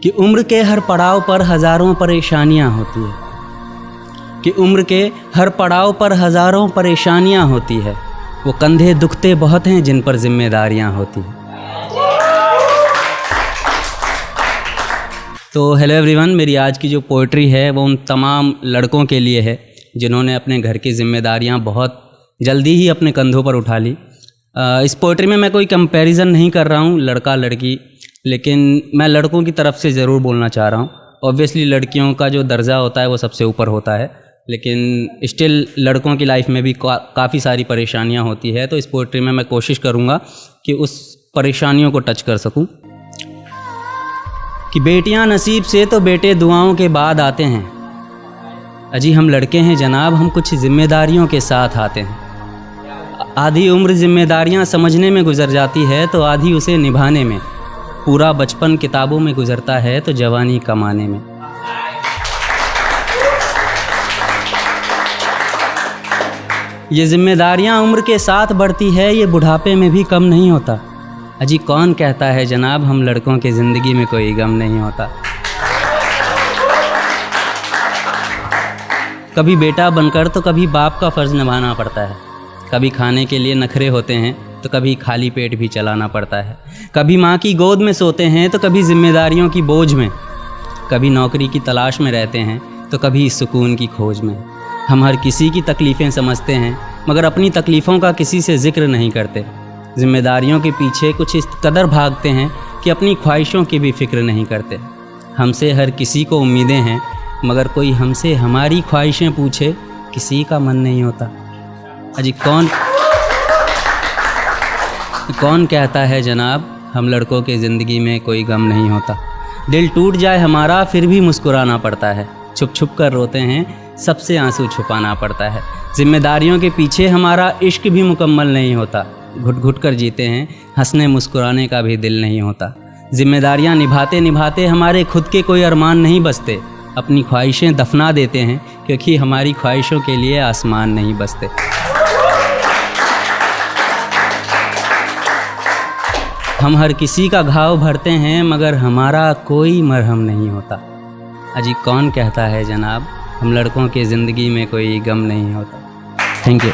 कि उम्र के हर पड़ाव पर हज़ारों परेशानियां होती है, कि उम्र के हर पड़ाव पर हज़ारों परेशानियां होती है। वो कंधे दुखते बहुत हैं जिन पर जिम्मेदारियां होती हैं। तो हेलो एवरीवन, मेरी आज की जो पोइट्री है वो उन तमाम लड़कों के लिए है जिन्होंने अपने घर की जिम्मेदारियां बहुत जल्दी ही अपने कंधों पर उठा ली। इस पोइट्री में मैं कोई कंपैरिजन नहीं कर रहा हूँ लड़का लड़की, लेकिन मैं लड़कों की तरफ से ज़रूर बोलना चाह रहा हूँ। ऑब्वियसली लड़कियों का जो दर्जा होता है वो सबसे ऊपर होता है, लेकिन स्टिल लड़कों की लाइफ में भी काफ़ी सारी परेशानियाँ होती है। तो इस पोइट्री में मैं कोशिश करूँगा कि उस परेशानियों को टच कर सकूँ। कि बेटियाँ नसीब से तो बेटे दुआओं के बाद आते हैं, अजी हम लड़के हैं जनाब, हम कुछ जिम्मेदारियों के साथ आते हैं। आधी उम्र जिम्मेदारियां समझने में गुजर जाती है तो आधी उसे निभाने में। पूरा बचपन किताबों में गुजरता है तो जवानी कमाने में। ये जिम्मेदारियां उम्र के साथ बढ़ती है, ये बुढ़ापे में भी कम नहीं होता। अजी कौन कहता है जनाब हम लड़कों के ज़िंदगी में कोई गम नहीं होता। कभी बेटा बनकर तो कभी बाप का फ़र्ज़ निभाना पड़ता है। कभी खाने के लिए नखरे होते हैं तो कभी खाली पेट भी चलाना पड़ता है। कभी माँ की गोद में सोते हैं तो कभी जिम्मेदारियों की बोझ में। कभी नौकरी की तलाश में रहते हैं तो कभी सुकून की खोज में। हम हर किसी की तकलीफ़ें समझते हैं मगर अपनी तकलीफ़ों का किसी से ज़िक्र नहीं करते। जिम्मेदारियों के पीछे कुछ इस कदर भागते हैं कि अपनी ख्वाहिशों की भी फ़िक्र नहीं करते। हमसे हर किसी को उम्मीदें हैं मगर कोई हमसे हमारी ख्वाहिशें पूछे किसी का मन नहीं होता। अजी कौन कहता है जनाब हम लड़कों के ज़िंदगी में कोई गम नहीं होता। दिल टूट जाए हमारा फिर भी मुस्कुराना पड़ता है। छुप छुप कर रोते हैं सबसे आंसू छुपाना पड़ता है। जिम्मेदारियों के पीछे हमारा इश्क भी मुकम्मल नहीं होता। घुट घुट कर जीते हैं, हंसने मुस्कुराने का भी दिल नहीं होता। जिम्मेदारियां निभाते निभाते हमारे खुद के कोई अरमान नहीं बसते। अपनी ख्वाहिशें दफना देते हैं क्योंकि हमारी ख्वाहिशों के लिए आसमान नहीं बसते। हम हर किसी का घाव भरते हैं मगर हमारा कोई मरहम नहीं होता। अजी कौन कहता है जनाब हम लड़कों के ज़िंदगी में कोई गम नहीं होता। Thank you.